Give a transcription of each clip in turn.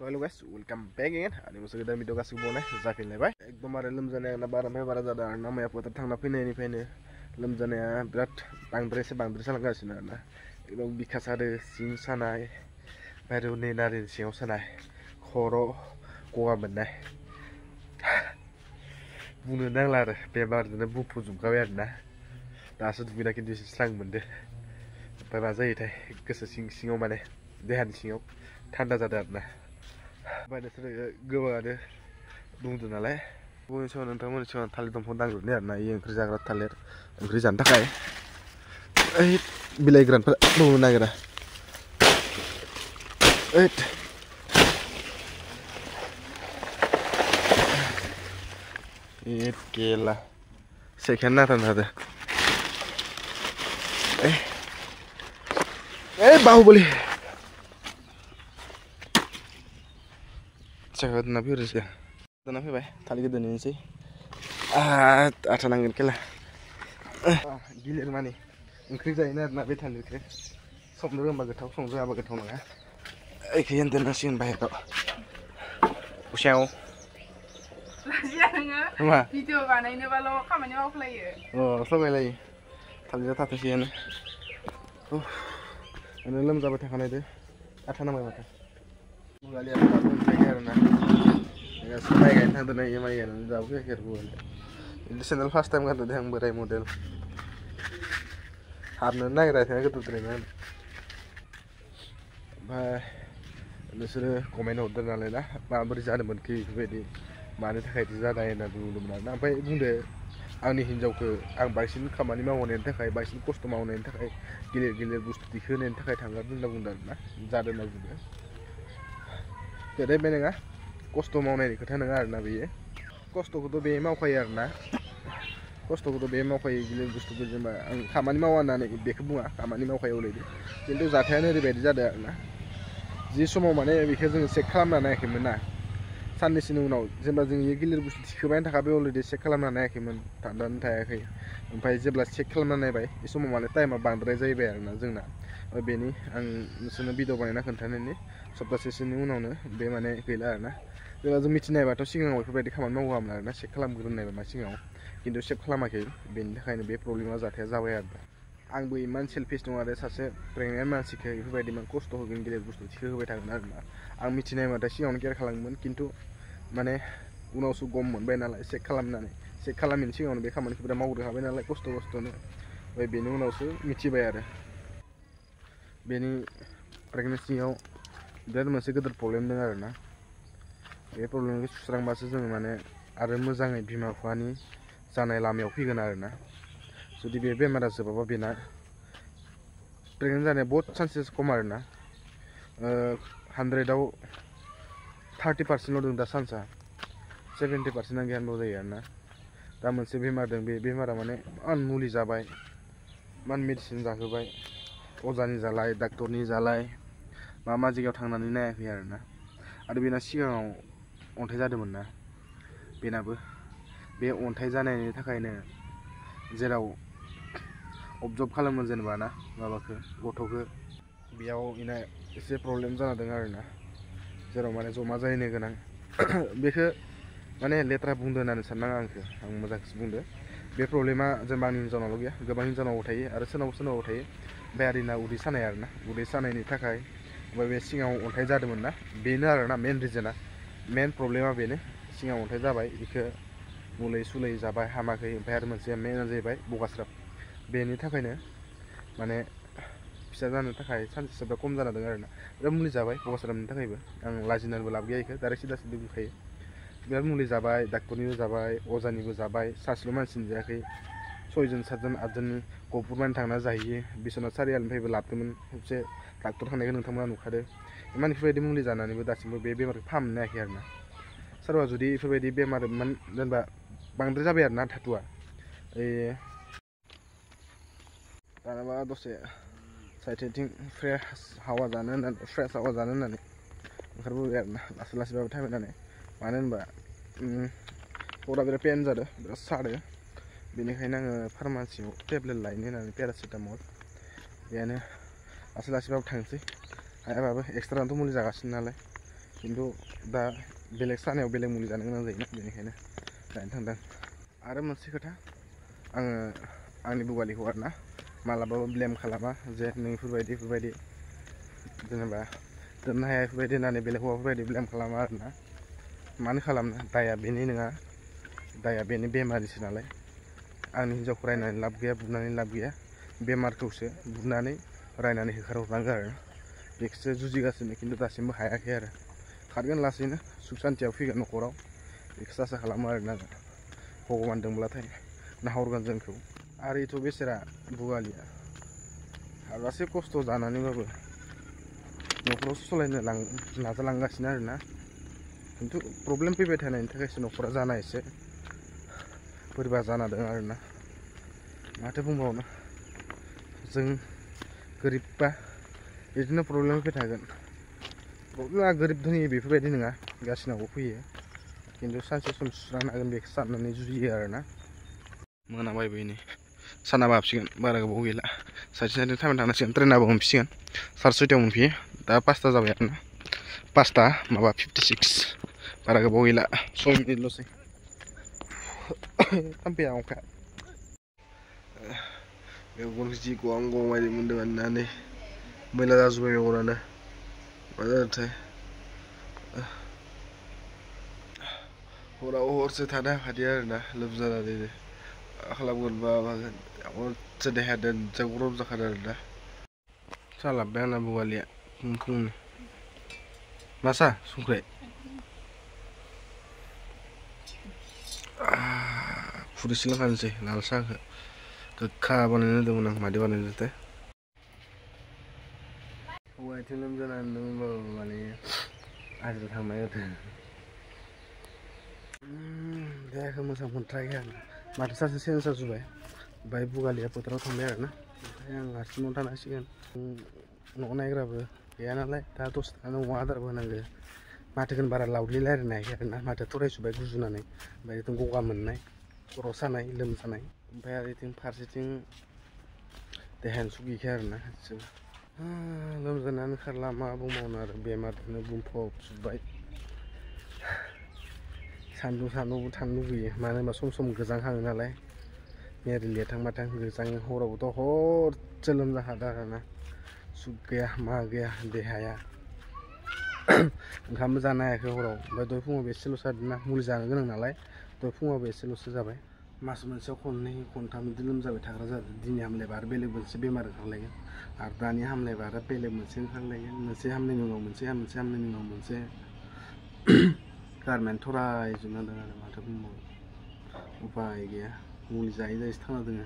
तो hello guys welcome back again अनि मोसो गोदान भिडिअ गासिबो बनाय जाफिनलायबाय एकदम आरो लोमजानाया बारानिफ्राय बारा जादों आरो ना मैया फोथार थांना फैनायनिफ्रायनो लोमजानाया बिराद बांद्रायसो बांद्राय जालांगासिनो आरो ना एकदम बिखा सादो सिं सानाय बायरायाव नै नारें सिङाव सानाय खर' गगा मोननाय बुंनो नांला आरो बेमारजोंनो बुंफबजोबखाबाय आरो ना दासो दुगैना खिन्थु एसे स्रां मोनदो ओमफ्राय मा जायोथाय गोसो सिङाव माने देहानि सिङाव थान्दा जादों आरो ना ओमफ्राय नोंसोरो गोबाङानो बुंदों नालाय बुंनाय समाव नोंथांमोननि सिगाङाव थालिर दंफां दांग्रोबनाय आरो ना इयो ओंख्रि जाग्रा थालिर ओंख्रि जानो थाखाय ओइ बिलाइ गोरानफोरा दंनो नागिरा ओइट ये केला सेकेन्ड नांथारनो हादों ए बाहुबली जायगा दोनना फैरोसै दोनना फैबाय थालिर गोदोनोसै आथा नांगोन केला गिलिर माने ओंख्रि जायोना आरोना बे थालिरखौ संनो रोंबा गोथाव संनो रोङाबा गोथाव नङा एखे दोननांसिगोन बाहेराव उसायाव मा भिडिअ बानायनोबाल' खामानि मावफ्लायो समायलायो थालिरा थाथोंसैयानो ओरैनो लोमजाबाय थाखानायदो आथा नांबाय माथो मुगालिया दाबो मोनफैयाखै आरोना माइ गायनो थांदों ना माइ गायनानै दाबो फैयाखै आरो बिदि सेन्देल फार्स्ट टाइम गानदों आं बोराय मडेल हाबनो नागिराखै गोदोद्रायना ओमफ्राय नोंसोरो कमेन्ट हरदों नालाय ना माबोरै जादोंमोनखि बेफोरबायदि मानि थाखाय बिदि जानाय होनना बुंदोंमोन आरोना ओमफ्राय बुंदो आंनि हिन्जावखौ आं बांसिन खामानि मावनायनि थाखाय बांसिन खस्थ' मावनायनि थाखाय गिलिर गिलिर बुस्थु दिखोनायनि थाखाय थांगारदों होनना बुंदों आरोना जादों होनना बुंदों बे नङा खस्थ' मावनायनि खोथा नङा आरोना बेयो खस्थ'खौथ' बे मावखायो आरोना खस्थ'खौथ' बे मावखायो गिलिर बुस्थुखौ जेनेबा आं खामानि मावा होननानै बेखौ बुङा खामानि मावखायो अलरेडि खिन्थु जाथायानो ओरैबायदि जादों आरोना जि समाव माने बेखौ जोङो चेक खालामना नायाखैमोन ना साननैसोनि उनाव जेनेबा जों बे गिलिर बुस्थु थिखोबायनि थाखाय बे अलरेडि चेक खालामना नायाखैमोन थांनानै थायाखै ओमफ्राय जेब्ला चेक खालामना नायबाय बे समाव माने टाइमा बांद्राय जाहैबाय आरोना जोंना बेनि आं नोंसोरनो भिडिअ बानायना खोन्थानायनि सप्तासेसोनि उनावनो बे माने गैला आरोना जेब्ला जों मिथिनायबाथ' सिगाङाव बेफोरबायदि खामानि मावोमोन आरोना चेक खालामग्रोनायबा मा सिगाङाव खिन्थु चेक खालामाखै बेनि थाखायनो बे प्रब्लेमा जाथाया जाबाय आरो आंबो इमान सेलफिस नङा आरो सासे प्रेगनेन्ट मानसिखौ बेफोरबायदि इमान खस्थ' होगोन गिलिर बुस्थु थिखो होबाय थागोन आरोना आं मिथिनाय माथो सिगाङावनो केयार खालामोमोन खिन्थु माने उनावसो गम मोनबाय नालाय चेक खालामनानै चेक खालामैनि सिगाङावनो बे खामानिखौ बिराद मावग्रोखाबाय नालाय खस्थ'नो ओमफ्राय बेनि उनावसो मिथिबाय आरो बेनि प्रेगनेन्सियाव बिराद मोनसे गिदिर प्रब्लेम दं आरोना बे प्रब्लेमखौ सुस्रांबासो जों माने आरो मोजाङै बिमा बिफानि जानाय लामायाव फैगोन आरोना जुदि बे बेमारा जोबाबा बेना प्रेगनेन्ट जानाया बहुत चान्सेस खम आरोना 100आव 30% दं दा चान्सआ 70%आ गैयानोल' जायो आरोना दा मोनसे बेमार दं बे बेमारा माने इमान मुलि जाबाय इमान मेडिसिन जाहोबाय अजानि जालाय डाक्टरनि जालाय मा जायगायाव थांनानै नायाखै आरोना आरो बेना सिगाङाव अन्थाइ जादोंमोन ना बेनाबो बे अन्थाइ जानायनि थाखायनो जेराव अबजर्ब खालामो जेनेबा ना माबाखौ गथ'खौ बेयाव इना एसे प्रब्लेम जाना दं आरोना जेराव माने जमा जाहैनो गोनां बेखौ माने लेथ्रा बुंदो होननानै साननाङा आं मोजांसो बुंदो बे प्रब्लेमा जेनेबा आंनि हिन्जावनावल' गैया गोबां हिन्जावनावबो थायो आरो सोरनावबा थायो ओमफ्राय आरिना उदै सानाय आरोना उदै सानायनि थाखाय ओमफ्राय बे सिङाव अन्थाइ जादोंमोन ना बेनो आरोना मेन रिजोना मेन प्रब्लेमा बेनो सिङाव अन्थाइ जाबाय बेखौ मुलि सुलि जाबाय हामाखै ओमफ्राय आरो मोनसेया मेना जाहैबाय बगास्राब बेनि थाखायनो माने फिसा जानो थाखाय चान्सेसा खम जाना दं आरोना बिराद मुलि जाबाय बगास्राबनि थाखायबो आं लाजिनानैबो लाब गैया बेखौ डाइरेक्ट सिदा बुंखायो बिराद मुलि जाबाय डाक्टरनिबो जाबाय अजानिबो जाबाय सासेल' मानसिनि जायाखै 6 जन 7 जन 8 जननि गफुरमानि थांना जाहैयो बिश्वनाथ सारियालिनिफ्रायबो लाबोदोंमोन खेबसे डाक्टर थांनायखौ नोंथांमोना नुखादो इमान बेफोरबायदि मुलि जानानैबो दासिमबो बे बेमारखौ फाहामनो हायाखै आरोना सोरबा जुदि बेफोरबायदि बेमार जेनेबा बांद्राय जाबाय आरोना धातुआ दानाबा दसे साइथिं फ्रेश हावा जानो होननानै ओंखारबोबाय आरोना लासै लासैबाबो थाबायनानै मानो होनबा खर'आ बिराद पेन जादों बिराद सादों बेनिखायनो आङो फार्मासियाव टेब्लेट लायनो होननानै पेरासिटामल बेयानो लासै लासैबाबो थांसै हायाबाबो एक्सट्राथ' मुलि जागासिनो नालाय खिन्थु दा बेलेग सानायाव बेलेग मुलि जानो गोनां जायोना बेनिखायनो जानो थांदों। आरो मोनसे खोथा आङो आंनि बुगालिखौ आरोना मालाबाबो ब्लेम खालामा जे नों इफोरबायदि जेनेबा दोननो हाया इफोरबायदि होननानै बेलेग हौवाफोरबायदि ब्लेम खालामा आरोना। मानो खालामनो दाया बेनि नङा, दाया बेनि बेमारिसो नालाय। आंनि हिन्जावखौ रायनानै लाब गैया, बुनानै लाब गैया, बेमारखौसो बुनानै रायनानै होखारहरनांगौ आरो बेखौसो जुजिगासिनो खिन्थु दासिमबो हायाखै आरो खारगोन लासैनो सुख सान्थियाव फैगोन न'खराव बेखौसो आसा खालामो आरोना भगबान दंब्लाथाय नाहरगोन जोंखौ। आरो इथ' बेसेरा बुगालिया हाजासे खस्थ' जानानैबाबो न'खराव सलायनो नाजालांगासिनो आरोना खिन्थु प्रब्लेम फैबाय थानायनि थाखायसो न'खरा जाना एसे बोरैबा जाना दं आरोना। माथो बुंबावनो, जों गोरिबबा बिदिनो प्रब्लेम फैबाय थागोन। प्रब्लेमा गोरिब धोनि बेफोरबायदि नङा, गासिनावबो फैयो खिन्थु सानसे सम सुस्रांनो हागोन बेखौ साननानै जुजियो आरोना। मोनाबाय बेनि सानाबो हाबसिगोन, बारा गोबाव गैला, साइड थाबायना थांनांसिगोन। ट्रेनाबो मोनफिसिगोन, 6:30 मोनफैयो, दा 5टा जाबाय आरोना। 5टा माबा 56, बारा गोबाव गैला, 6 मिनिटल'सै। थाम्फैया अखा मेगन जि गं बायदि मोनदों होननानै मैला जाजोब्बाय मेगनानो, मा जादोंथाय। हराव हरसे थानो हाखादि आरोना लोमजानानैनो मा खालामगोन मा मागोन हरसे देहाया दोनजा गरम जाखादों आरोना। साहा लाबोबाय आंना बुगालिया फुंनि। मा साहा संख्रि? खुरैसे लोंखानोसै लाल साहाखौ, गोखा बानायनो होदोंमोन आं, मादि बानायदोंथाय। हौवा आथिं लोमजानानै दंबाबो माने हाजिरा थांनो नागिरदों। देहाखौ मोजां मोनथाराखै आरो माथो सासे सेन्ज जाजोब्बाय। ओमफ्राय बुगालिया फोथाराव थांबाय आरोना, ओमफ्राय आं हारसिं न'आव थानांसिगोन। न'आव नायग्राबो गैया नालाय दा दसे थानानै अमा आदारबो होनांगो। माथोखौनो बारा लाउडलि रायलायनो हायाखै आरोना, माथोआ थरायजोब्बाय गुजुनानै। ओमफ्राय बिथिं गगा मोननाय, खर' सानाय, लोमजानाय, ओमफ्राय आरो बिथिं फारसेथिं देहायानो सुग गैखाया आरोना गासिबो। लोमजानायानो खारला, मा बुंबावनो आरो बेमारजोंनो बुंफबजोब्बाय। सान्दुंबो थांनो लुगैयो, मानो होनबा सम सम गोजांहाङो नालाय। मेलेरिया थांबाथाय गोजां, हरावबोथ' हरसे लोमजाखादों आरोना, सुग गैया मा गैया देहाया। ओंखामबो जानो हायाखै हराव। ओमफ्राय दहाय फुङावबो एसेल'सो जादोंना, मुलि जानो गोनां नालाय दहाय फुङावबो एसेल'सो जाबाय। मास मोनसेयाव खननै खनथाम बिदि लोमजाबाय थाग्रा जादों। दिनै हामलायबा आरो बेलेग मोनसे बेमार ओंखारलायगोन, आरो दानिया हामलायबा आरो बेलेग मोनसे ओंखारलायगोन, मोनसे हामनायनि उनाव मोनसे हामनायनि उनाव मोनसे। गारमायानो थरायजोबना दं आरो माथो बुंबावनो, उपाय गैया। मुलि जायै जायैसो थांना दोङो,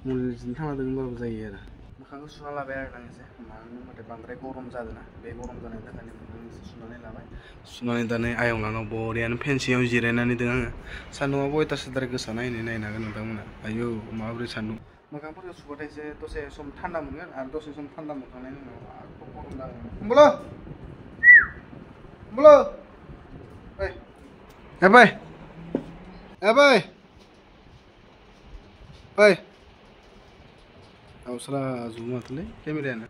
मुलिजोंनो थांना दोङो होनबाबो जायो आरो। मोखांखौ सुना लाबाय आरो आं एसे, मानो होनबाथाय बांद्राय गरम जादोंना, बे गरम जानायनि थाखायनो मोखां एसे सुनानै लाबाय। सुनानै दा नै आयंलानाव बरियानो फेन सिङाव जिरायनानै दं आङो। सान्दुंआबो अयथासार गोसा नायनो हागोन नोंथांमोना। आयौ माबोरै सान्दुं। मोखांफोरखौ सुबाथायसो दसे सम थान्दा मोनगोन, आरो दसे सम थान्दा मोनखांनायनि उनाव आरो गरम जागोन। Oi. Ausra zoom'atले cameraयानो।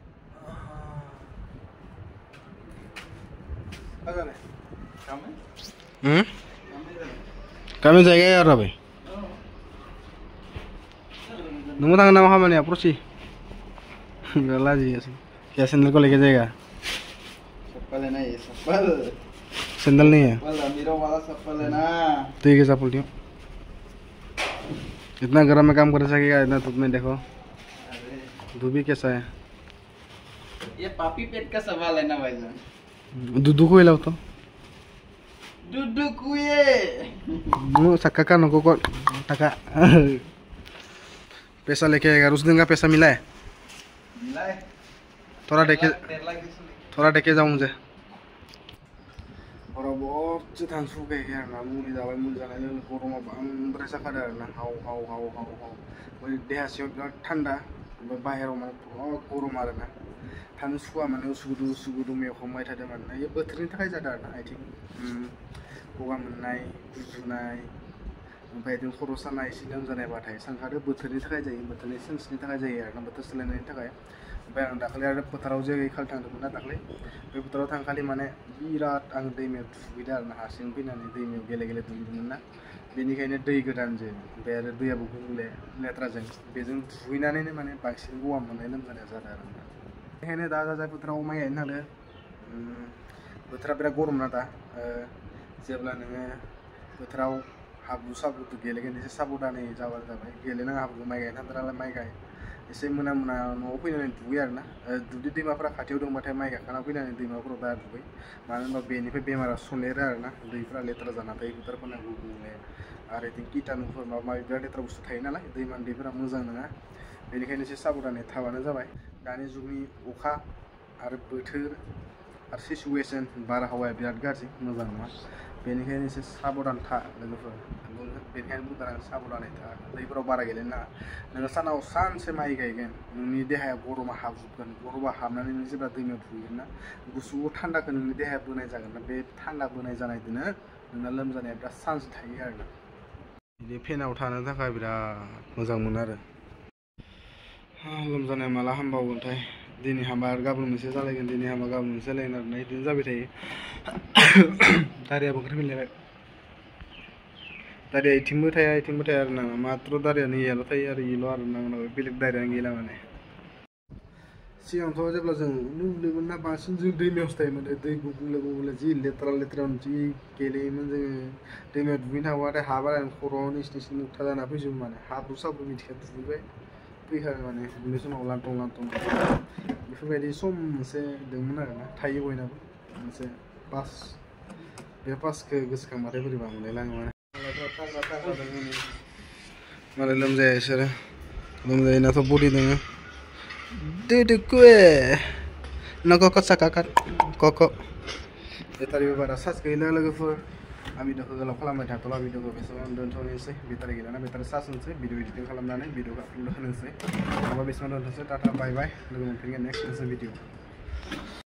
Kami जायगाया आरो भाई। नोंबो थांगोन नामा खामानिया प्रसि? लाजि क्या सैंडल को लेके जाएगा? चप्पल है ना ये चप्पल। सैंडल नहीं है। चप्पल अमीरों वाला चप्पल है ना। ठीक है चप्पल क्यों? इतना गर्म में काम कर सकेगा इतना धूप में देखो। धूप भी कैसा है? ये पापी पेट का सवाल है ना भाईजान। दूधू को हिलाओ तो। दूधू कुए। नो सक्का का नको को टका। पैसा लेके आएगा, उस दिन का पैसा मिला है? मिला है। थोड़ा देखे जाओ मुझे। और बहुत से थांसु गए यार ना, मुली जाबाय, मुली जानाय लोगो गरमा बांद्राय जाखादों आरो ना, हाव ओमफ्राय देहा सिङाव बिराद थान्दा, ओमफ्राय बाहेराव माने बहुत गरम आरो ना, थानो सुखुवा माने उसुगुदु मेवखांबाय थादों आरोना। बे बोथोरनि थाखाय जादों आरोना, आथिं गगा मोननाय, गुजुनाय, ओमफ्राय बिदिनो खर' सानाय, एसे लोमजानायबाथाय सानखादो बोथोरनि थाखाय जायो, बोथोरनि सेन्सनि थाखाय जायो आरोना, बोथोर सोलायनायनि थाखाय। ओमफ्राय आं दाखालि आरो फोथाराव जे खालि थांदोंमोन ना दाखालि बे फोथाराव थांखालि माने बिराद आं दैमायाव दुगैदों आरो ना हारसिं फैनानै दैमायाव गेले गेले दुगैदोंमोन ना बेनिखायनो दै गोदानजों ओमफ्राय आरो दैयाबो गुबुंले लेथ्राजों बेजों दुगैनानैनो माने बांसिन गगा मोननाय लोमजानाया जादों आरो ना बेनिखायनो दा जाय फोथाराव माइ गायनो थांदों बोथोरा बिराद गरम ना दा जेब्ला नोङो बोथोराव हाब्रु साब्रुथ' गेलेगोन एसे साबधानै जाबानो जाबाय गेलेनाङा हाब्रु माइ गायनो थांदों नालाय माइ गाय एसे मोना मोना न'आव फैनानै दुगै आरो ना जुदि दैमाफोरा खाथियाव दंबाथाय माइ गायखाना फैनानै दैमाफोराव दा दुगै मानो होनबा बेनिफ्राय बेमारा सन्देरो आरो ना दैफ्रा लेथ्रा जाना थायो फोथारफोरना गुबुंले आरो बिथिं कीटाणुफोर माबा माबि बिराद लेथ्रा बुस्थु थायो नालाय दैमानि दैफोरा मोजां नङा बेनिखायनो एसे साबधानै थाबानो जाबाय दानि जुगनि अखा आरो बोथोर आरो सिचुवेसन बारहावाया बिराद गाज्रि मोजां नङा बेनिखायनो एसे साबधान था लोगोफोर बेनिखायनो बुंदों आं साबधानै था दैफोराव बारा गेलेनो नाङा नोङो सानाव सानसे माइ गायगोन नोंनि देहाया गरमा हाबजोबगोन गरमा हाबनानै नों जेब्ला दैमायाव दुगैगोन ना गुसु थान्दाखौ नोंनि देहाया बोनाय जागोन ना बे थान्दा बोनाय जानायजोंनो नोंना लोमजानाया बिराद चान्स थायो आरो ना बिदि फेनाव थानो थाखाय बिराद मोजां मोनो आरो लोमजानाया माला हामबावगोनथाय दिनै हामबा आरो गाबोन मोनसे जालायगोन दिनै हामबा गाबोन मोनसे जालायगोन आरोना बिदिनो जाबाय थायो दारियाबो ओंखारफिनलायबाय दारिया इथिंबो थाया आरो ना मात्र दारियानो इयाल' थायो आरो इल' आरो ना बेलेग दारियानो गैला माने सिगांथ' जेब्ला जों उन्दैमोन ना बांसिन जों दैमायावसो थायोमोन दै गुबुंले जि लेथ्रा जि गेलेयोमोन जोङो दैमायाव दुगैनो थांबाथाय हा बारायनानै खर'आव निस मुथा जाना फैजोबो माने हाब्रु साब्रु मिथिखाया दुगैबाय फैखायो माने बे समाव लांथं बेफोरबायदि सम मोनसे दंमोन आरो ना थायो बयनाबो मोनसे पास बे पासखौ गोसोखांबाथाय बोरैबा मोनलायलाङो माने मालाय लोमजाया बिसोरो लोमजायोनाथ' बडि दङ कक साकाकाट कक बेटारिबो बारा चार्ज गैला लोगोफोर आं भिडिअखौ गोलाव खालामबाय थाथ'ला भिडिअखौ बेसेबां दोनथ'नोसै बेटारि गैलाना बेटारि चार्ज होनोसै भिडिअ एडिटिं खालामनानै भिडिअखौ आपल'ड होनोसै माबा बेसेबां दोनथ'नोसै टाटा बाय बाय लोगो मोनफिनगोन नेक्स्ट मोनसे भिडिअ